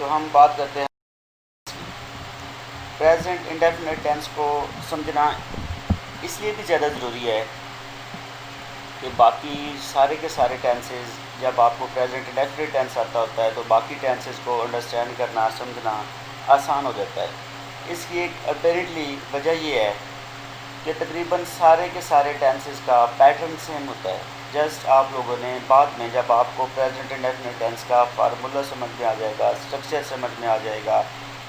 तो हम बात करते हैं प्रेजेंट इंडेफिनिट टेंस को समझना इसलिए भी ज़्यादा ज़रूरी है कि बाकी सारे के सारे टेंसेस जब आपको प्रेजेंट इंडेफिनिट टेंस आता होता है तो बाकी टेंसेस को अंडरस्टैंड करना समझना आसान हो जाता है। इसकी एक अपेरेंटली वजह ये है कि तकरीबन सारे के सारे टेंसेस का पैटर्न सेम होता है। जस्ट आप लोगों ने बाद में जब आपको प्रेजेंट इंडेफिनिट टेंस का फार्मूला समझ में आ जाएगा, स्ट्रक्चर समझ में आ जाएगा,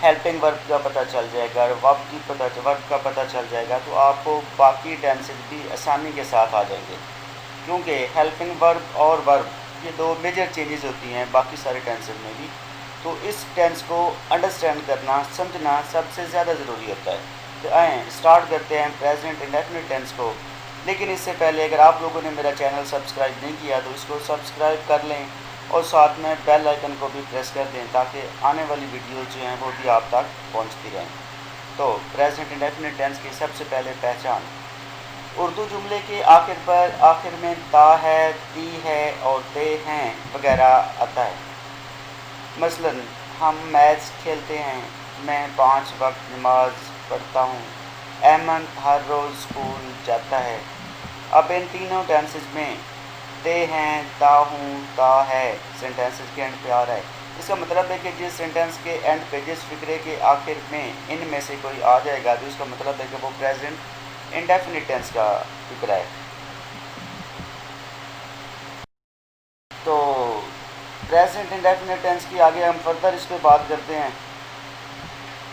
हेल्पिंग वर्ब का पता चल जाएगा, वर्ब का पता चल जाएगा, तो आपको बाकी टेंसेस भी आसानी के साथ आ जाएंगे। क्योंकि हेल्पिंग वर्ब और वर्ब ये दो मेजर चेंजेस होती हैं बाकी सारे टेंसेस में भी, तो इस टेंस को अंडरस्टैंड करना समझना सबसे ज़्यादा ज़रूरी होता है। तो आएँ स्टार्ट करते हैं प्रेजेंट इंडेफिनिट टेंस को। लेकिन इससे पहले अगर आप लोगों ने मेरा चैनल सब्सक्राइब नहीं किया तो इसको सब्सक्राइब कर लें और साथ में बेल आइकन को भी प्रेस कर दें ताकि आने वाली वीडियो जो हैं वो भी आप तक पहुंचती रहें। तो प्रेजेंट इंडेफिनिट टेंस की सबसे पहले पहचान, उर्दू जुमले के आखिर में ता है, ती है और ते हैं वगैरह आता है। मसलन हम मैच खेलते हैं, मैं 5 वक्त नमाज पढ़ता हूँ, अहमद हर रोज़ स्कूल जाता है। अब इन तीनों टेंसेस में ते हैं, ता हूँ, ता है सेंटेंसेस के एंड पे आ रहा है। इसका मतलब है कि जिस सेंटेंस के एंड पे, जिस फिक्रे के आखिर में इनमें से कोई आ जाएगा तो इसका मतलब है कि वो प्रेजेंट इंडेफिनिट टेंस का फिक्रा है। तो प्रेजेंट इंडेफिनिट टेंस की आगे हम फर्दर इस पर बात करते हैं।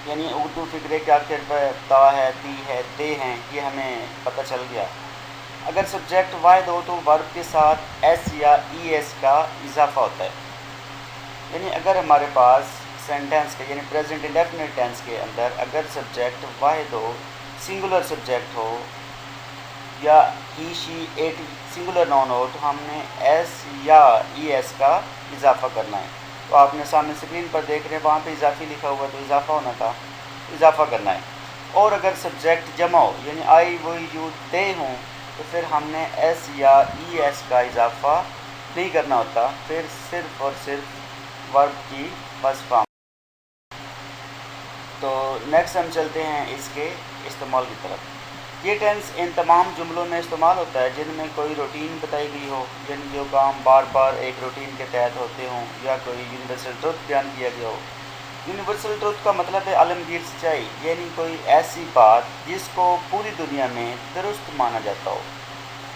यानी उर्दू फिक्रे के आखिर पर ता है, ती है, ते हैं, ये हमें पता चल गया। अगर सब्जेक्ट वाहिद हो तो वर्ब के साथ एस या ई एस का इजाफा होता है। यानी अगर हमारे पास सेंटेंस के यानी प्रेजेंट इंडेफिनिट टेंस के अंदर अगर सब्जेक्ट वाहिद हो, सिंगुलर सब्जेक्ट हो या ही शी इट सिंगुलर नाउन हो तो हमने एस या ई एस का इजाफा करना है। तो आपने सामने स्क्रीन पर देख रहे हैं वहाँ पे इजाफी लिखा हुआ, तो इजाफा होना था, इजाफा करना है। और अगर सब्जेक्ट जमा हो यानी आई वो यू दे हों तो फिर हमने एस या ई एस का इजाफा नहीं करना होता, फिर सिर्फ और सिर्फ वर्ब की फर्स्ट फॉर्म। तो नेक्स्ट हम चलते हैं इसके इस्तेमाल की तरफ। ये टेंस इन तमाम जुमलों में इस्तेमाल होता है जिनमें कोई रूटीन बताई गई हो, यानी जो काम बार बार एक रूटीन के तहत होते हों या कोई यूनिवर्सल ट्रुथ बयान किया गया हो। यूनिवर्सल ट्रुथ का मतलब है आलमगीर सच्चाई, यानी कोई ऐसी बात जिसको पूरी दुनिया में दुरुस्त माना जाता हो,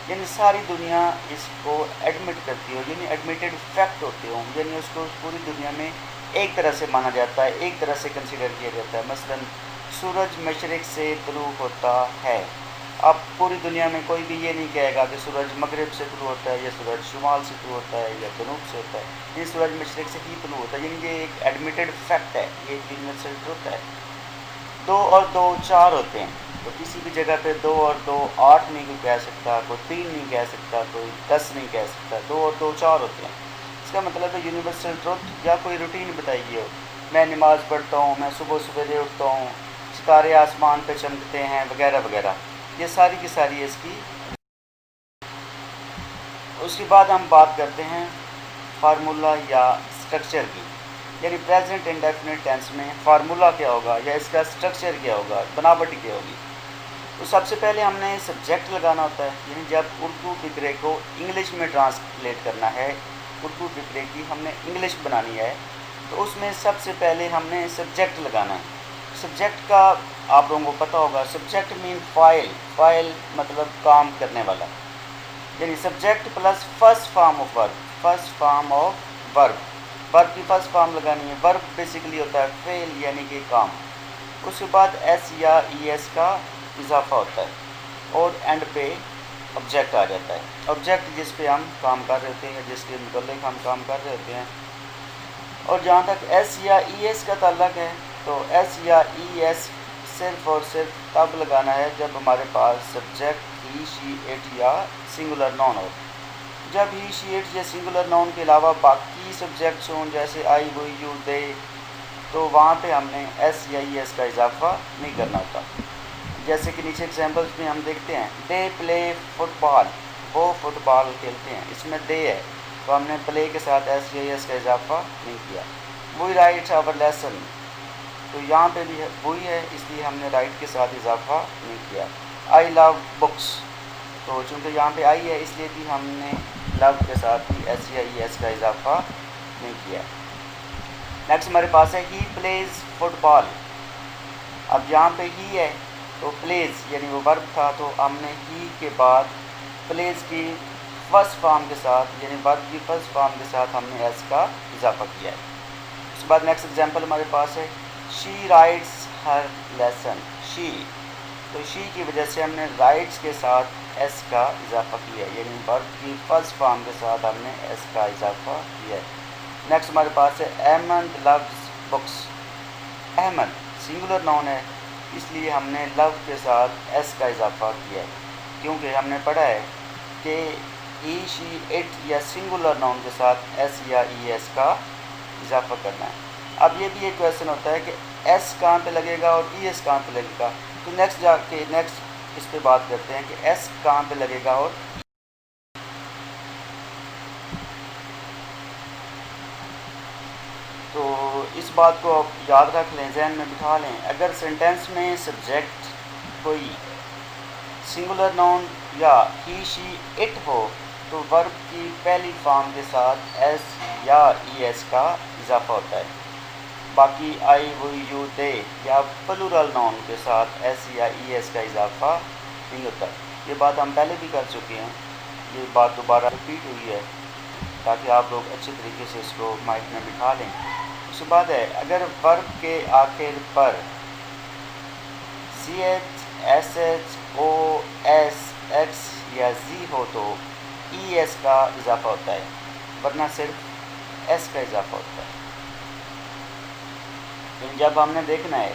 यानी सारी दुनिया इसको एडमिट करती हो, यानी एडमिटेड फैक्ट होते हों, यानी उसको पूरी दुनिया में एक तरह से माना जाता है, एक तरह से कंसिडर किया जाता है। मसलन सूरज मशरिक़ से तुलू होता है। अब पूरी दुनिया में कोई भी ये नहीं कहेगा कि सूरज मगरिब से तुलू होता है या सूरज शुमाल से तुलू होता है या जनूब से होता है। ये सूरज मशरिक़ से ही तुलू होता है, यानी ये एक एडमिटेड फैक्ट है, ये एक यूनिवर्सल ट्रुथ है। 2 और 2 4 होते हैं, तो किसी भी जगह पे 2 और 2 8 नहीं कोई कह सकता, कोई 3 नहीं कह सकता, कोई 10 नहीं कह सकता, 2 और 2 4 होते हैं। इसका मतलब है यूनिवर्सल ट्रुथ या कोई रूटीन बताई गई हो। मैं नमाज़ पढ़ता हूँ, मैं सुबह सवेरे उठता हूँ, सितारे आसमान पे चमकते हैं वगैरह वगैरह, ये सारी की सारी इसकी। उसके बाद हम बात करते हैं फार्मूला या स्ट्रक्चर की, यानी प्रेजेंट इंडेफिनिट टेंस में फार्मूला क्या होगा या इसका स्ट्रक्चर क्या होगा, बनावट क्या होगी। तो सबसे पहले हमने सब्जेक्ट लगाना होता है, यानी जब उर्दू फिक्रे को इंग्लिश में ट्रांसलेट करना है, उर्दू फिक्रे की हमने इंग्लिश बनानी है, तो उसमें सबसे पहले हमने सब्जेक्ट लगाना है। सब्जेक्ट का आप लोगों को पता होगा, सब्जेक्ट मीन फाइल, फाइल मतलब काम करने वाला, यानी subject plus first form of verb, first form of verb, verb की फर्स्ट फॉर्म लगानी है। वर्ब बेसिकली होता है फेल यानी कि काम। उसके बाद एस या ई एस का इजाफा होता है और एंड पे ऑब्जेक्ट आ जाता है, ऑब्जेक्ट जिस पे हम काम कर रहे होते हैं, जिसके मुतल्लिक हम काम कर रहे होते हैं। और जहाँ तक एस या ई एस का ताल्लुक़ है तो एस या ई एस सिर्फ और सिर्फ तब लगाना है जब हमारे पास सब्जेक्ट ही शी इट या सिंगुलर नाउन हो। जब ही शी इट या सिंगुलर नाउन के अलावा बाकी सब्जेक्ट्स हों जैसे आई वो यू दे, तो वहाँ पे हमने एस या ई एस का इजाफा नहीं करना होता। जैसे कि नीचे एग्जांपल्स में हम देखते हैं, दे प्ले फुटबॉल, वो फुटबॉल खेलते हैं, इसमें दे है तो हमने प्ले के साथ एस या ई एस का इजाफा नहीं किया। وی رائٹ آور لیسن، تو یہاں پہ بھی وہی ہے، اس لیے ہم نے رائٹ کے ساتھ اضافہ نہیں کیا. آئی لو بکس، تو چونکہ یہاں پہ آئی ہے اس لیے بھی ہم نے لو کے ساتھ بھی ایس یا ای ایس کا اضافہ نہیں کیا. نیکسٹ ہمارے پاس ہے ہی پلیز فٹ بال. اب یہاں پہ ہی ہے تو پلیز یعنی وہ ورب تھا، تو ہم نے ہی کے بعد پلیز کی فرسٹ فارم کے ساتھ یعنی ورب کی فرسٹ فارم کے ساتھ ہم نے ایس کا اضافہ کیا ہے. اس کے بعد نیکسٹ ایگزامپل ہمارے پاس ہے شی رائٹس ہر لیسن. شی، تو شی کی وجہ سے ہم نے رائٹس کے ساتھ ایس کا اضافہ کیا ہے، یعنی ورب کی فرسٹ فارم کے ساتھ ہم نے ایس کا اضافہ کیا ہے. نیکسٹ ہمارے پاس ہے Ahmed loves books. Ahmed singular noun ہے، اس لیے ہم نے لو کے ساتھ ایس کا اضافہ کیا ہے، کیونکہ ہم نے پڑھا ہے کہ ای شی اٹ یا سنگولر ناؤن کے ساتھ ایس یا ای ایس کا اضافہ کرنا ہے. اب یہ بھی ایک کویشچن ہوتا ہے کہ ایس کہاں پہ لگے گا اور ای ایس کہاں پہ لگے گا، تو نیکسٹ جا کے نیکسٹ اس پہ بات کرتے ہیں کہ ایس کہاں پہ لگے گا. اور تو اس بات کو آپ یاد رکھ لیں، ذہن میں بٹھا لیں، اگر سینٹینس میں سبجیکٹ کوئی سنگولر ناؤن یا ہی شی اٹ ہو تو ورب کی پہلی فارم کے ساتھ ایس یا ای ایس کا اضافہ ہوتا ہے. باقی آئی وی یو دے یا پلورل ناؤن کے ساتھ ایس یا ای ایس کا اضافہ نہیں ہوتا. یہ بات ہم پہلے بھی کر چکے ہیں، یہ بات دوبارہ رپیٹ ہوئی ہے تاکہ آپ لوگ اچھے طریقے سے اس کو مائنڈ میں بٹھا لیں. اس کے بعد ہے اگر ورب کے آخر پر C H S H O S X یا زی ہو تو ای ایس کا اضافہ ہوتا ہے، ورنہ صرف ایس کا اضافہ ہوتا ہے. لیکن جب ہم نے دیکھنا ہے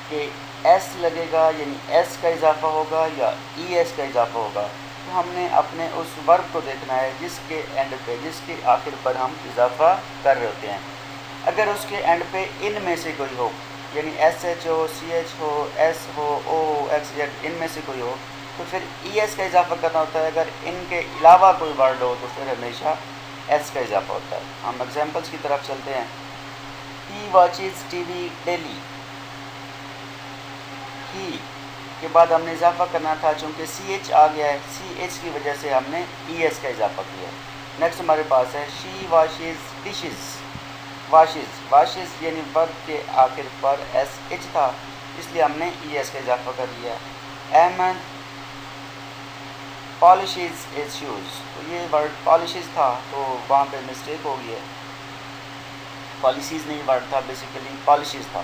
کہ ایس لگے گا یعنی ایس کا اضافہ ہوگا یا ای ایس کا اضافہ ہوگا، تو ہم نے اپنے اس ورب کو دیکھنا ہے جس کے اینڈ پہ جس کے آخر پر ہم اضافہ کر رہے ہوتے ہیں. اگر اس کے اینڈ پہ ان میں سے کوئی ہو یعنی ایس ایچ ہو سی ایچ ہو ایس ہو او ایکس زیڈ ان میں سے کوئی ہو تو پھر ای ایس کا اضافہ کرنا ہوتا ہے. اگر ان کے علاوہ کوئی ورڈ ہو تو پھر ہمیشہ ایس کا اضافہ ہوتا ہے. ہم ایگزامپلس کی طرف چلتے ہیں. ہی واچز ٹی وی ڈیلی. ہی کے بعد ہم نے اضافہ کرنا تھا، چونکہ سی ایچ آ گیا ہے، سی ایچ کی وجہ سے ہم نے ای ایس کا اضافہ کیا ہے. نیکسٹ ہمارے پاس ہے شی واشز ڈشز. واشز واشز یعنی ورب کے آخر پر ایس ایچ تھا، اس لیے ہم نے ای ایس کا اضافہ کر لیا. Ahmed polishes his shoes. تو یہ ورڈ پالشز تھا تو وہاں پہ مسٹیک ہو گئی ہے، پالیسیز نہیں ورڈ تھا، بیسیکلی پالشز تھا،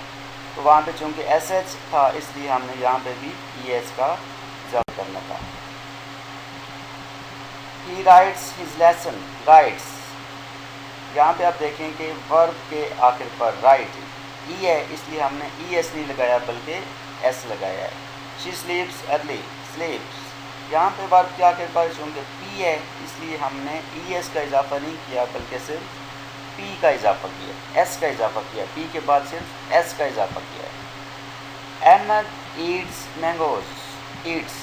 تو وہاں پہ چونکہ ایس ایچ تھا اس لیے ہم نے یہاں پہ بھی ای ایس کا اضافہ کرنا تھا. He writes his lesson. Rights, یہاں پہ آپ دیکھیں کہ ورب کے آخر پر رائٹ ای ہے، اس لیے ہم نے ای ایس نہیں لگایا بلکہ ایس لگایا ہے. شی سلیپس ارلی. سلیپس، یہاں پہ ورب کے آخر پر چونکہ پی ہے اس لیے ہم نے ای ایس کا اضافہ نہیں کیا بلکہ صرف پی کا اضافہ کیا، ایس کا اضافہ کیا، پی کے بعد صرف ایس کا اضافہ کیا ہے. Ahmed eats mangoes. Eats,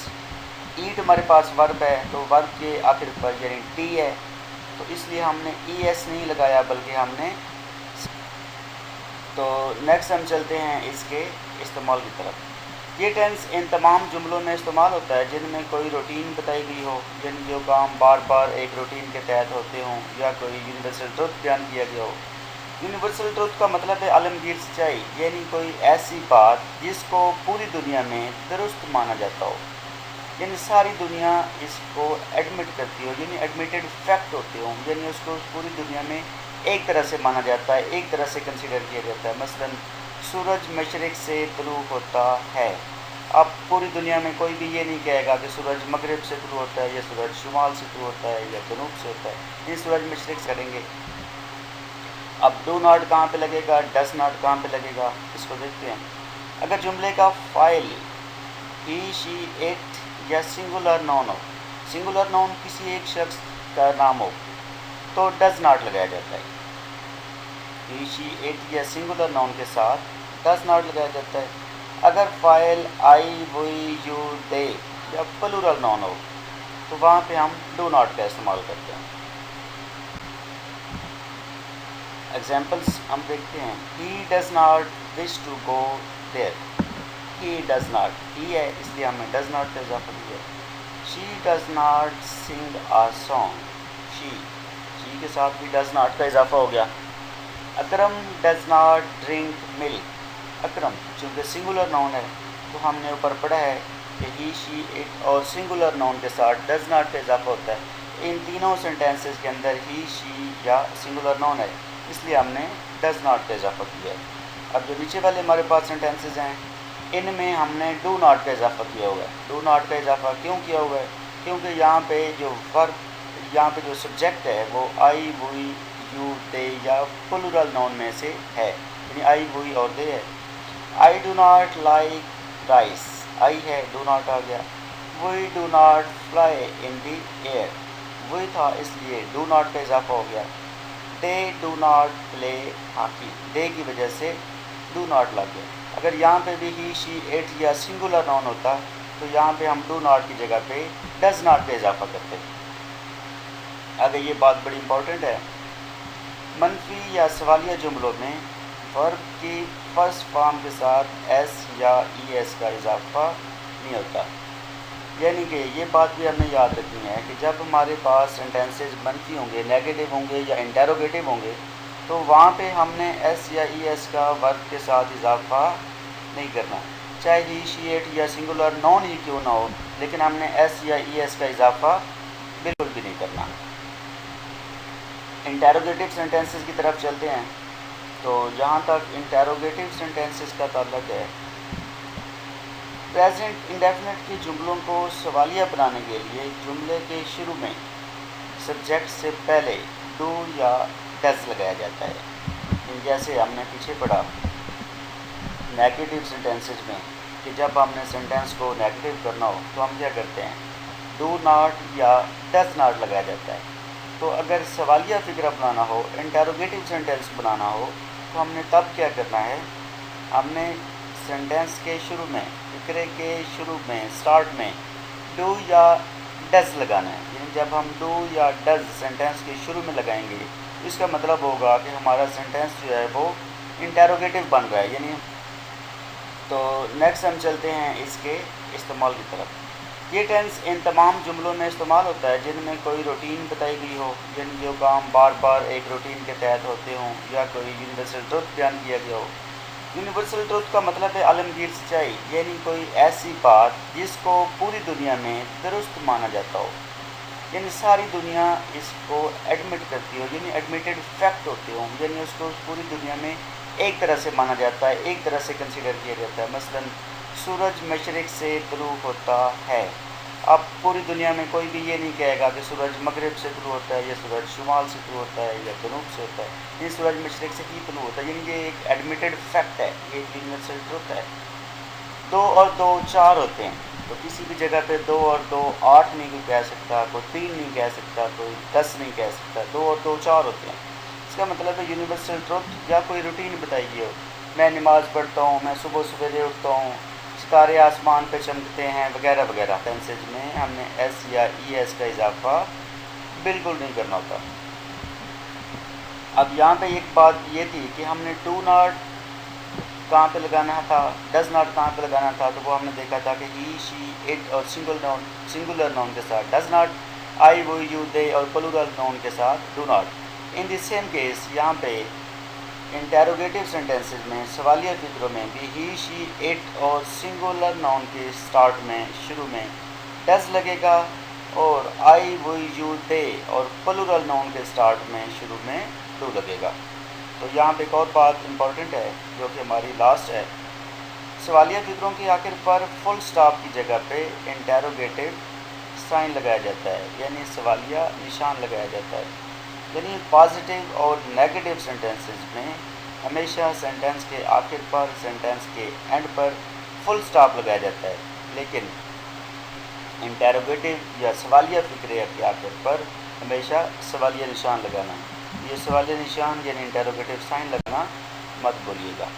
eat ہمارے پاس ورب ہے تو ورب کے آخر پر یعنی ٹی ہے تو اس لیے ہم نے ای ایس نہیں لگایا بلکہ ہم نے. تو نیکسٹ ہم چلتے ہیں اس کے استعمال کی طرف. یہ ٹینس ان تمام جملوں میں استعمال ہوتا ہے جن میں کوئی روٹین بتائی گئی ہو، یعنی جو کام بار بار ایک روٹین کے تحت ہوتے ہوں یا کوئی یونیورسل ٹروتھ بیان کیا گیا ہو. یونیورسل ٹروتھ کا مطلب ہے عالمگیر سچائی، یعنی کوئی ایسی بات جس کو پوری دنیا میں درست مانا جاتا ہو، یعنی ساری دنیا اس کو ایڈمٹ کرتی ہو، یعنی ایڈمیٹڈ فیکٹ ہوتے ہوں، یعنی اس کو پوری دنیا میں ایک طرح سے مانا جاتا ہے، ایک طرح سے کنسیڈر کیا جاتا ہے. مثلا سورج مشرق سے طلوع ہوتا ہے. اب پوری دنیا میں کوئی بھی یہ نہیں کہے گا کہ سورج مغرب سے طلوع ہوتا ہے یا سورج شمال سے طلوع ہوتا ہے یا جنوب سے ہوتا ہے، یہ سورج مشرق سے کریں گے. اب ڈو ناٹ کہاں پہ لگے گا، ڈز ناٹ کہاں پہ لگے گا، اس کو دیکھتے ہیں. اگر جملے کا فاعل ہی شی اٹ یا سنگولر ناؤن ہو، سنگولر ناؤن کسی ایک شخص کا نام ہو تو ڈز ناٹ لگایا جاتا ہے. ہی شی اٹ یا سنگولر ناؤن کے ساتھ ڈز ناٹ لگایا جاتا ہے. اگر فاعل آئی وی یو دے یا پلورل ناؤن ہو تو وہاں پہ ہم ڈو ناٹ کا استعمال کرتے ہیں. एग्जाम्पल्स हम देखते हैं। He does not wish to go there, he does not, he है इसलिए हमने डज़ नॉट का इजाफा किया। She does not sing a song, she के साथ भी डज़ नॉट का इजाफा हो गया। Akram does not drink milk, Akram चूँकि सिंगुलर नाउन है तो हमने ऊपर पढ़ा है कि ही, शी, इट और सिंगुलर नाउन के साथ डज़ नॉट का इजाफा होता है। इन तीनों सेंटेंसेस के अंदर ही, शी या सिंगुलर नाउन है, इसलिए हमने डज़ नॉट का इजाफा किया है। अब जो नीचे वाले हमारे पास सेंटेंसेस हैं, इनमें हमने डू नॉट का इजाफा किया हुआ है। डू नॉट का इजाफा क्यों किया हुआ है? क्योंकि यहाँ पे जो वर्ब, यहाँ पे जो सब्जेक्ट है वो आई, वी, यू, दे या प्लूरल नाउन में से है, यानी आई, वी और दे है। I do not like rice, I है, डू नॉट आ गया। We do not fly in the air, we था इसलिए डू नॉट का इजाफा हो गया। They do not play hockey, they की वजह से डू नॉट लग गया। अगर यहाँ पे भी ही, शी, इट या सिंगुलर नाउन होता तो यहाँ पे हम डू नॉट की जगह पे डज़ नॉट का इजाफा करते। आगे ये बात बड़ी इंपॉर्टेंट है, मनफी या सवालिया जुमलों में वर्ब की फर्स्ट फॉर्म के साथ एस या ई एस का इजाफा नहीं होता। यानी कि ये बात भी हमें याद रखनी है कि जब हमारे पास सेंटेंसेस मनफी होंगे, नेगेटिव होंगे या इंटेरोगेटिव होंगे तो वहाँ पे हमने एस या ई एस का वर्ब के साथ इजाफा नहीं करना, चाहे ही, शी, इट या सिंगुलर नाउन ही क्यों ना हो, लेकिन हमने एस या ई एस का इजाफा बिल्कुल भी नहीं करना। इंटेरोगेटिव सेंटेंसेस की तरफ चलते हैं। तो जहाँ तक इंटेरोगेटिव सेंटेंसेस का ताल्लुक है, प्रेजेंट इंडेफिनिट के जुमलों को सवालिया बनाने के लिए जुमले के शुरू में सब्जेक्ट से पहले डू या डज़ लगाया जाता है। जैसे हमने पीछे पढ़ा नेगेटिव सेंटेंसेस में कि जब हमने सेंटेंस को नेगेटिव करना हो तो हम क्या करते हैं, डू नॉट या डज़ नॉट लगाया जाता है। तो अगर सवालिया फ़िक्रा बनाना हो, इंटेरोगेटिव सेंटेंस बनाना हो तो हमने तब क्या करना है, हमने सेंटेंस के शुरू में, फ़िक्रे के शुरू में, स्टार्ट में डू या डज़ लगाना है। यानी जब हम डू या डज़ सेंटेंस के शुरू में लगाएंगे तो इसका मतलब होगा कि हमारा सेंटेंस जो है वो इंटेरोगेटिव बन रहा है। यानी तो नेक्स्ट हम चलते हैं इसके इस्तेमाल की तरफ। ये टेंस इन तमाम जुमलों में इस्तेमाल होता है जिनमें कोई रूटीन बताई गई हो, यानी जो काम बार बार एक रूटीन के तहत होते हों या कोई यूनिवर्सल ट्रुथ बयान किया गया हो। यूनिवर्सल ट्रुथ का मतलब है आलमगीर सच्चाई, यानी कोई ऐसी बात जिसको पूरी दुनिया में दुरुस्त माना जाता हो, यानी सारी दुनिया इसको एडमिट करती हो, यानी एडमिटेड फैक्ट होते हो, यानी उसको पूरी दुनिया में एक तरह से माना जाता है, एक तरह से कंसीडर किया जाता है। मसलन सूरज मशरिक़ से तुलू होता है। अब पूरी दुनिया में कोई भी ये नहीं कहेगा कि सूरज मगरिब से तुलू होता है या सूरज शुमाल से तुलू होता है या जनूब से होता है, ये सूरज मशरिक़ से ही तुलू होता है, यानी ये एक एडमिटेड फैक्ट है, ये यूनिवर्सल ट्रुथ है। 2 और 2 4 होते हैं, तो किसी भी जगह पे 2 और 2 8 नहीं कोई कह सकता, कोई 3 नहीं कह सकता, कोई 10 नहीं कह सकता, 2 और 2 4 होते हैं। इसका मतलब है यूनिवर्सल ट्रुथ या कोई रूटीन बताइए हो, मैं नमाज़ पढ़ता हूँ, मैं सुबह सवेरे उठता हूँ, सितारे आसमान पे चमकते हैं वगैरह वगैरह। टेंसेज में हमने एस या ई एस का इजाफा बिल्कुल नहीं करना होता। अब यहाँ पे एक बात ये थी कि हमने डू नॉट कहाँ पे लगाना था, डज़ नॉट कहाँ पे लगाना था, तो वो हमने देखा था कि ही, शी, इट और सिंगुलर नाउन के साथ डज़ नॉट, आई, वो, यू, दे और प्लूरल नाउन के साथ do not. In the same case यहाँ पे इंटेरोगेटिव सेंटेंसेस में सवालिया फ़िक्रों में भी ही, शी, इट और सिंगुलर नाउन के स्टार्ट में, शुरू में डज़ लगेगा और आई, वो, यू, दे और प्लूरल नाउन के स्टार्ट में, शुरू में डू लगेगा। तो यहाँ पे एक और बात इम्पॉर्टेंट है जो कि हमारी लास्ट है, सवालिया फ़िक्रों की आखिर पर फुल स्टॉप की जगह पे इंटेरोगेटिव साइन लगाया जाता है, यानी सवालिया निशान लगाया जाता है। यानी पॉजिटिव और नेगेटिव सेंटेंसेस में हमेशा सेंटेंस के आखिर पर, सेंटेंस के एंड पर फुल स्टॉप लगाया जाता है, लेकिन इंटेरोगेटिव या सवालिया फ़िक्रे के आखिर पर हमेशा सवालिया निशान लगाना। ये सवालिया निशान यानी इंटेरोगेटिव साइन लगाना मत भूलिएगा।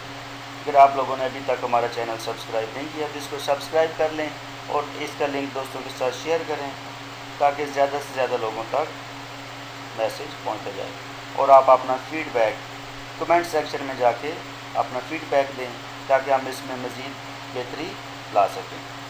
अगर आप लोगों ने अभी तक हमारा चैनल सब्सक्राइब नहीं किया तो इसको सब्सक्राइब कर लें और इसका लिंक दोस्तों के साथ शेयर करें ताकि ज़्यादा से ज़्यादा लोगों तक मैसेज पहुंचा जाए। और आप अपना फीडबैक کمنٹ سیکشن میں جا کے اپنا فیڈ بیک دیں تاکہ ہم اس میں مزید بہتری لا سکیں۔